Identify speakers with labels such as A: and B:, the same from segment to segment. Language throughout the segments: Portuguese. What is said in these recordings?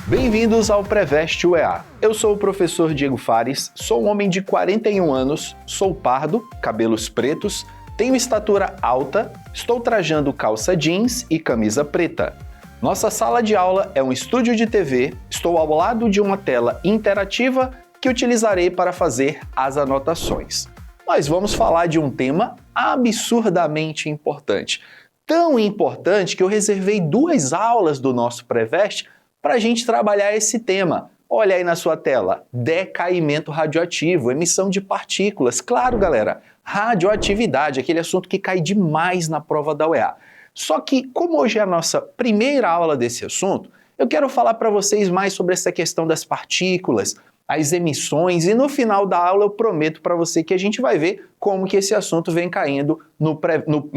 A: Bem-vindos ao Preveste UEA. Eu sou o professor Diego Fares, sou um homem de 41 anos, sou pardo, cabelos pretos, tenho estatura alta, estou trajando calça jeans e camisa preta. Nossa sala de aula é um estúdio de TV, estou ao lado de uma tela interativa que utilizarei para fazer as anotações. Nós vamos falar de um tema absurdamente importante. Tão importante que eu reservei 2 aulas do nosso Preveste para a gente trabalhar esse tema. Olha aí na sua tela, decaimento radioativo, emissão de partículas. Claro, galera, radioatividade, aquele assunto que cai demais na prova da UEA. Só que, como hoje é a nossa primeira aula desse assunto, eu quero falar para vocês mais sobre essa questão das partículas, as emissões, e no final da aula eu prometo para você que a gente vai ver como que esse assunto vem caindo no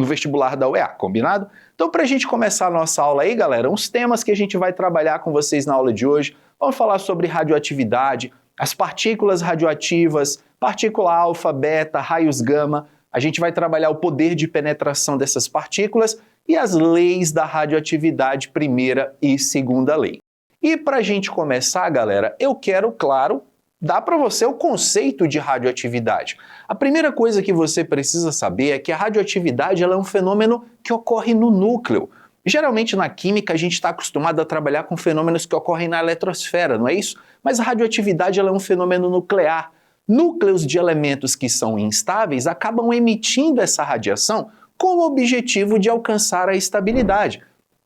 A: vestibular da UEA, combinado? Então, para a gente começar a nossa aula aí, galera, uns temas que a gente vai trabalhar com vocês na aula de hoje, vamos falar sobre radioatividade, as partículas radioativas, partícula alfa, beta, raios gama, a gente vai trabalhar o poder de penetração dessas partículas e as leis da radioatividade, primeira e segunda lei. E para a gente começar, galera, eu quero, claro, dar para você o conceito de radioatividade. A primeira coisa que você precisa saber é que a radioatividade ela é um fenômeno que ocorre no núcleo. Geralmente na química a gente está acostumado a trabalhar com fenômenos que ocorrem na eletrosfera, não é isso? Mas a radioatividade ela é um fenômeno nuclear. Núcleos de elementos que são instáveis acabam emitindo essa radiação com o objetivo de alcançar a estabilidade.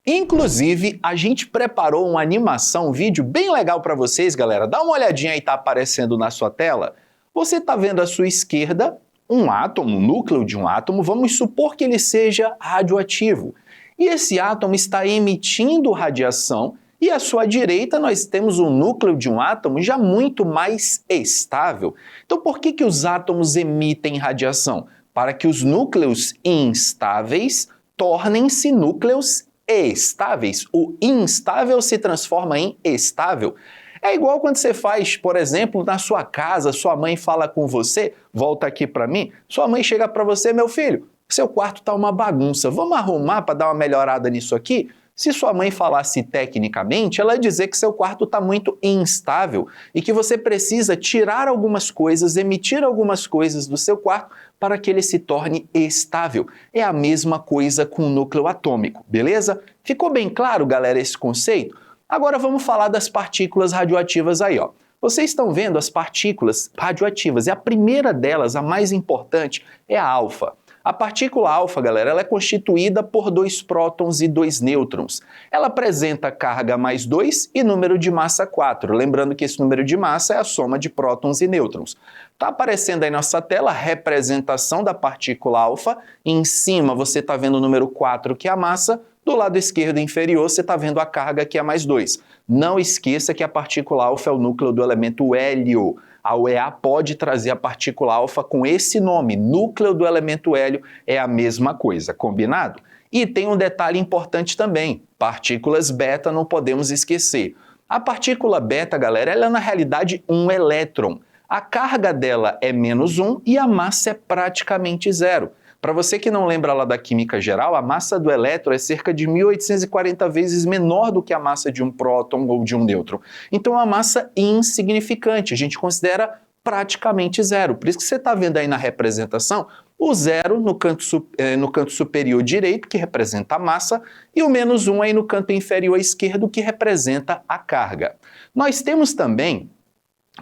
A: Inclusive, a gente preparou uma animação, um vídeo bem legal para vocês, galera. Dá uma olhadinha aí, tá aparecendo na sua tela. Você tá vendo à sua esquerda um átomo, um núcleo de um átomo, vamos supor que ele seja radioativo. E esse átomo está emitindo radiação e à sua direita nós temos um núcleo de um átomo já muito mais estável. Então por que os átomos emitem radiação? Para que os núcleos instáveis tornem-se núcleos estáveis. O instável se transforma em estável. É igual quando você faz, por exemplo, na sua casa, sua mãe fala com você, volta aqui para mim, sua mãe chega para você, meu filho, seu quarto tá uma bagunça, vamos arrumar para dar uma melhorada nisso aqui? Se sua mãe falasse tecnicamente, ela ia dizer que seu quarto está muito instável e que você precisa tirar algumas coisas, emitir algumas coisas do seu quarto para que ele se torne estável. É a mesma coisa com o núcleo atômico, beleza? Ficou bem claro, galera, esse conceito? Agora vamos falar das partículas radioativas aí, ó. Vocês estão vendo as partículas radioativas e a primeira delas, a mais importante, é a alfa. A partícula alfa, galera, ela é constituída por 2 prótons e 2 nêutrons. Ela apresenta carga mais 2 e número de massa 4. Lembrando que esse número de massa é a soma de prótons e nêutrons. Está aparecendo aí na nossa tela a representação da partícula alfa. Em cima você está vendo o número 4, que é a massa. Do lado esquerdo inferior você está vendo a carga, que é mais 2. Não esqueça que a partícula alfa é o núcleo do elemento hélio. A UEA pode trazer a partícula alfa com esse nome, núcleo do elemento hélio, é a mesma coisa, combinado? E tem um detalhe importante também, partículas beta não podemos esquecer. A partícula beta, galera, ela é na realidade um elétron. A carga dela é -1 e a massa é praticamente 0. Para você que não lembra lá da química geral, a massa do elétron é cerca de 1840 vezes menor do que a massa de um próton ou de um nêutron. Então é uma massa insignificante, a gente considera praticamente 0. Por isso que você está vendo aí na representação o 0 no canto superior direito, que representa a massa, e o -1 aí no canto inferior esquerdo, que representa a carga. Nós temos também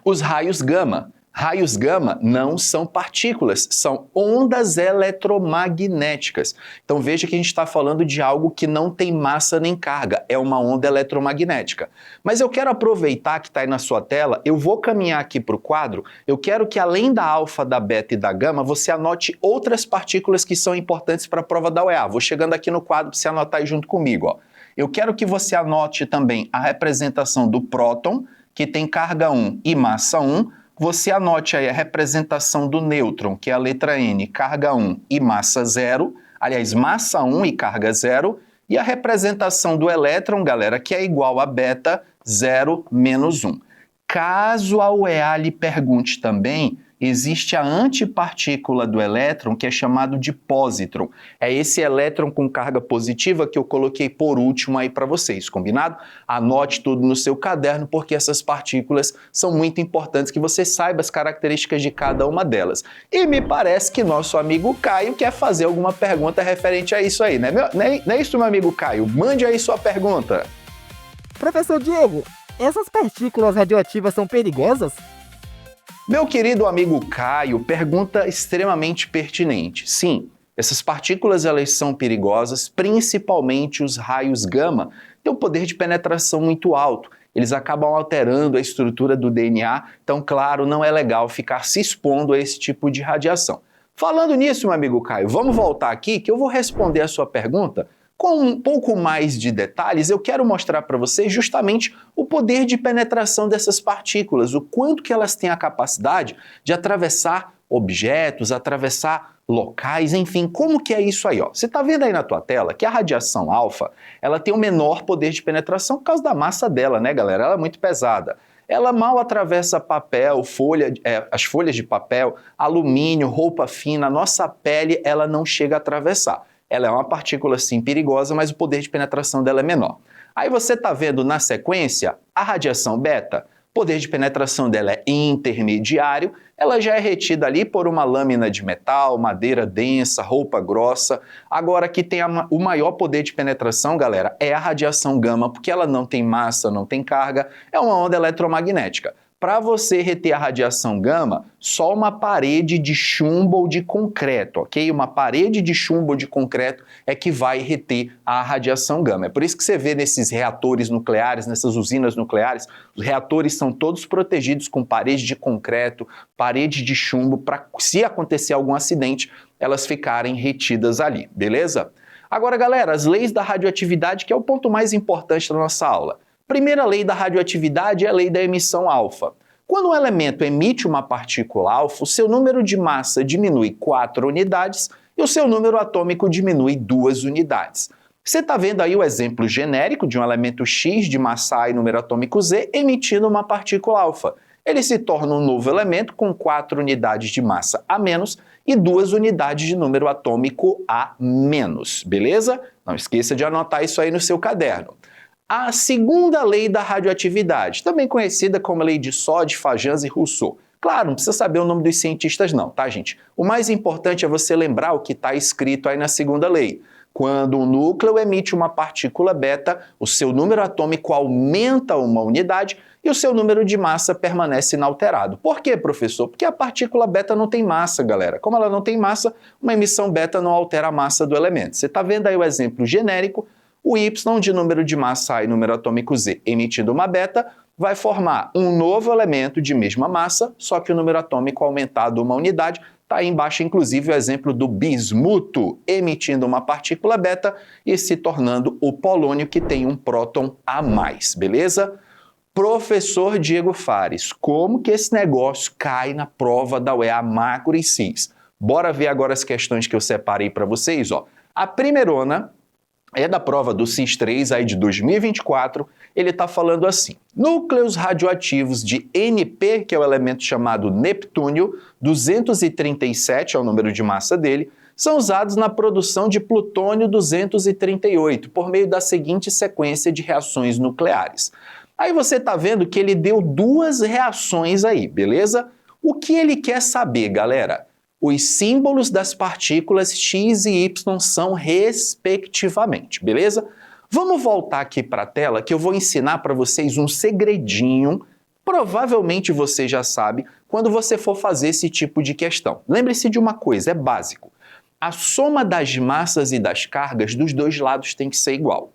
A: os raios gama. Raios gama não são partículas, são ondas eletromagnéticas. Então veja que a gente está falando de algo que não tem massa nem carga, é uma onda eletromagnética. Mas eu quero aproveitar que está aí na sua tela, eu vou caminhar aqui para o quadro, eu quero que além da alfa, da beta e da gama, você anote outras partículas que são importantes para a prova da UEA. Vou chegando aqui no quadro para você anotar aí junto comigo, ó. Eu quero que você anote também a representação do próton, que tem carga 1 e massa 1, você anote aí a representação do nêutron, que é a letra N, carga 1 e massa 0, aliás, massa 1 e carga 0, e a representação do elétron, galera, que é igual a beta 0 menos 1. Caso a UEA lhe pergunte também, existe a antipartícula do elétron, que é chamado de pósitron. É esse elétron com carga positiva que eu coloquei por último aí para vocês, combinado? Anote tudo no seu caderno, porque essas partículas são muito importantes, que você saiba as características de cada uma delas. E me parece que nosso amigo Caio quer fazer alguma pergunta referente a isso aí, né? Não é isso, meu amigo Caio? Mande aí sua pergunta.
B: Professor Diego, essas partículas radioativas são perigosas?
A: Meu querido amigo Caio, pergunta extremamente pertinente. Sim, essas partículas elas são perigosas, principalmente os raios gama, têm um poder de penetração muito alto. Eles acabam alterando a estrutura do DNA, então, claro, não é legal ficar se expondo a esse tipo de radiação. Falando nisso, meu amigo Caio, vamos voltar aqui que eu vou responder a sua pergunta com um pouco mais de detalhes. Eu quero mostrar para vocês justamente o poder de penetração dessas partículas, o quanto que elas têm a capacidade de atravessar objetos, atravessar locais, enfim, como que é isso aí, ó? Você está vendo aí na tua tela que a radiação alfa, ela tem o menor poder de penetração por causa da massa dela, né, galera? Ela é muito pesada. Ela mal atravessa papel, as folhas de papel, alumínio, roupa fina, nossa pele, ela não chega a atravessar. Ela é uma partícula, sim, perigosa, mas o poder de penetração dela é menor. Aí você está vendo na sequência a radiação beta, o poder de penetração dela é intermediário, ela já é retida ali por uma lâmina de metal, madeira densa, roupa grossa. Agora, que tem o maior poder de penetração, galera, é a radiação gama, porque ela não tem massa, não tem carga, é uma onda eletromagnética. Para você reter a radiação gama, só uma parede de chumbo ou de concreto, ok? Uma parede de chumbo ou de concreto é que vai reter a radiação gama. É por isso que você vê nesses reatores nucleares, nessas usinas nucleares, os reatores são todos protegidos com parede de concreto, parede de chumbo, para, se acontecer algum acidente, elas ficarem retidas ali, beleza? Agora, galera, as leis da radioatividade, que é o ponto mais importante da nossa aula. Primeira lei da radioatividade é a lei da emissão alfa. Quando um elemento emite uma partícula alfa, o seu número de massa diminui 4 unidades e o seu número atômico diminui 2 unidades. Você está vendo aí o exemplo genérico de um elemento X de massa A e número atômico Z emitindo uma partícula alfa. Ele se torna um novo elemento com 4 unidades de massa a menos e 2 unidades de número atômico a menos, beleza? Não esqueça de anotar isso aí no seu caderno. A segunda lei da radioatividade, também conhecida como lei de Soddy, Fajans e Rousseau. Claro, não precisa saber o nome dos cientistas não, tá, gente? O mais importante é você lembrar o que está escrito aí na segunda lei. Quando o núcleo emite uma partícula beta, o seu número atômico aumenta uma unidade e o seu número de massa permanece inalterado. Por quê, professor? Porque a partícula beta não tem massa, galera. Como ela não tem massa, uma emissão beta não altera a massa do elemento. Você está vendo aí o exemplo genérico. O Y de número de massa A e número atômico Z emitindo uma beta vai formar um novo elemento de mesma massa, só que o número atômico aumentado uma unidade. Está aí embaixo, inclusive, o exemplo do bismuto emitindo uma partícula beta e se tornando o polônio, que tem um próton a mais, beleza? Professor Diego Fares, como que esse negócio cai na prova da UEA Macro e Cis? Bora ver agora as questões que eu separei para vocês, ó. A primeirona é da prova do CIS 3 aí de 2024, ele está falando assim: núcleos radioativos de NP, que é o elemento chamado Neptúnio, 237 é o número de massa dele, são usados na produção de plutônio 238 por meio da seguinte sequência de reações nucleares. Aí você está vendo que ele deu duas reações aí, beleza? O que ele quer saber, galera? Os símbolos das partículas X e Y são respectivamente, beleza? Vamos voltar aqui para a tela que eu vou ensinar para vocês um segredinho. Provavelmente você já sabe quando você for fazer esse tipo de questão. Lembre-se de uma coisa, é básico. A soma das massas e das cargas dos dois lados tem que ser igual.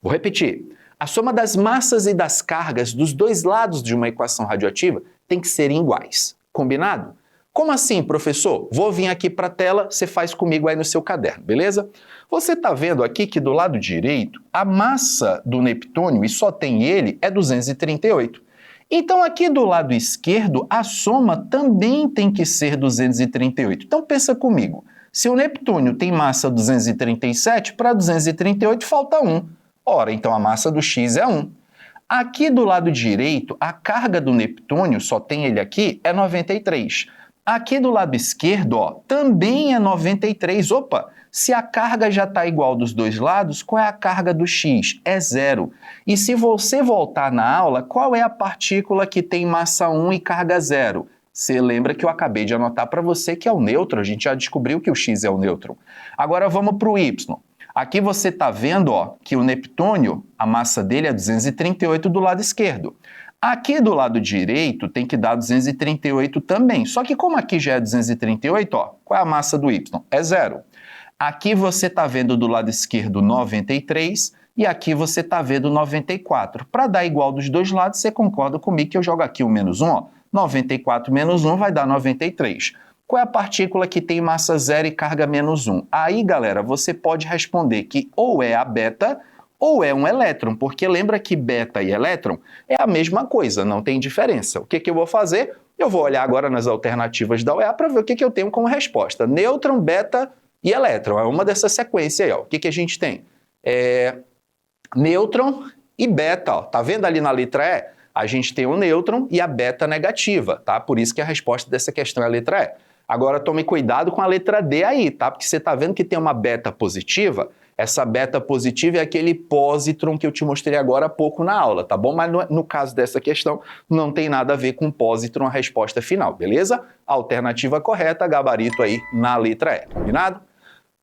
A: Vou repetir. A soma das massas e das cargas dos dois lados de uma equação radioativa tem que ser iguais. Combinado? Como assim, professor? Vou vir aqui para a tela, você faz comigo aí no seu caderno, beleza? Você está vendo aqui que do lado direito, a massa do Neptúnio, e só tem ele, é 238. Então aqui do lado esquerdo, a soma também tem que ser 238. Então pensa comigo, se o Neptúnio tem massa 237, para 238 falta 1. Ora, então a massa do X é 1. Aqui do lado direito, a carga do Neptúnio, só tem ele aqui, é 93. Aqui do lado esquerdo, ó, também é 93. Opa, se a carga já está igual dos dois lados, qual é a carga do X? É 0. E se você voltar na aula, qual é a partícula que tem massa 1 e carga 0? Você lembra que eu acabei de anotar para você que é o nêutron, a gente já descobriu que o X é o nêutron. Agora vamos para o Y. Aqui você está vendo ó, que o Neptúnio, a massa dele é 238 do lado esquerdo. Aqui do lado direito tem que dar 238 também. Só que como aqui já é 238, ó, qual é a massa do Y? É 0. Aqui você está vendo do lado esquerdo 93 e aqui você está vendo 94. Para dar igual dos dois lados, você concorda comigo que eu jogo aqui o menos 1, ó. 94 menos 1 vai dar 93. Qual é a partícula que tem massa 0 e carga menos 1? Aí, galera, você pode responder que ou é a beta ou é um elétron, porque lembra que beta e elétron é a mesma coisa, não tem diferença. O que eu vou fazer? Eu vou olhar agora nas alternativas da UEA para ver o que eu tenho como resposta. Nêutron, beta e elétron. É uma dessa sequência aí. Ó. O que a gente tem? Nêutron e beta. Ó. Tá vendo ali na letra E? A gente tem o nêutron e a beta negativa, tá? Por isso que a resposta dessa questão é a letra E. Agora tome cuidado com a letra D aí, tá? Porque você tá vendo que tem uma beta positiva. Essa beta positiva é aquele pósitron que eu te mostrei agora há pouco na aula, tá bom? Mas no caso dessa questão, não tem nada a ver com pósitron a resposta final, beleza? Alternativa correta, gabarito aí na letra E, combinado?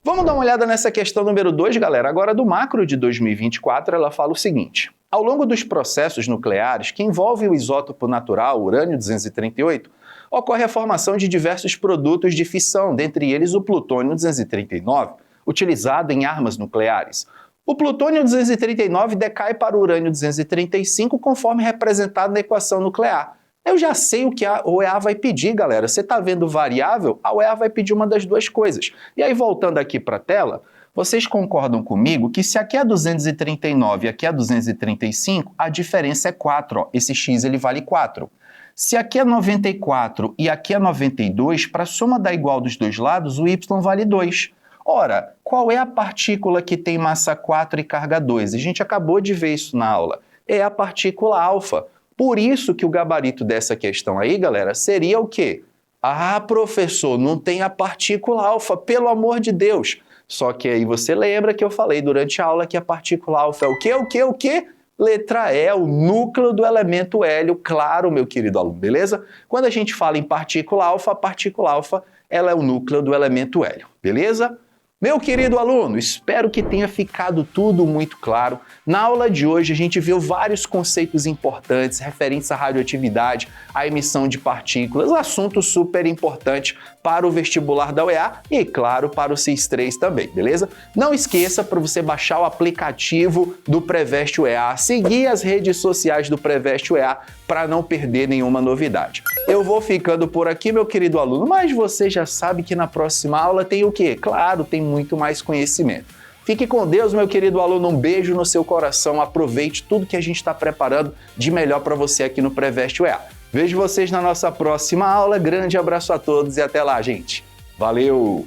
A: Vamos dar uma olhada nessa questão número 2, galera. Agora do macro de 2024, ela fala o seguinte. Ao longo dos processos nucleares que envolvem o isótopo natural, urânio-238, ocorre a formação de diversos produtos de fissão, dentre eles o plutônio-239, utilizado em armas nucleares. O plutônio-239 decai para o urânio-235 conforme representado na equação nuclear. Eu já sei o que a UEA vai pedir, galera. Você está vendo variável? A UEA vai pedir uma das duas coisas. E aí, voltando aqui para a tela, vocês concordam comigo que se aqui é 239 e aqui é 235, a diferença é 4. Ó. Esse x ele vale 4. Se aqui é 94 e aqui é 92, para a soma dar igual dos dois lados, o y vale 2. Ora, qual é a partícula que tem massa 4 e carga 2? A gente acabou de ver isso na aula. É a partícula alfa. Por isso que o gabarito dessa questão aí, galera, seria o quê? Ah, professor, não tem a partícula alfa, pelo amor de Deus. Só que aí você lembra que eu falei durante a aula que a partícula alfa é o quê? O quê? Letra E, o núcleo do elemento hélio, claro, meu querido aluno, beleza? Quando a gente fala em partícula alfa, a partícula alfa ela é o núcleo do elemento hélio, beleza? Meu querido aluno, espero que tenha ficado tudo muito claro. Na aula de hoje a gente viu vários conceitos importantes referentes à radioatividade, à emissão de partículas, assunto super importante para o vestibular da UEA e, claro, para o CIS3 também, beleza? Não esqueça para você baixar o aplicativo do Preveste UEA, seguir as redes sociais do Preveste UEA para não perder nenhuma novidade. Eu vou ficando por aqui, meu querido aluno, mas você já sabe que na próxima aula tem o quê? Claro, tem muito mais conhecimento. Fique com Deus, meu querido aluno, um beijo no seu coração, aproveite tudo que a gente está preparando de melhor para você aqui no Preveste UEA. Vejo vocês na nossa próxima aula, grande abraço a todos e até lá, gente. Valeu!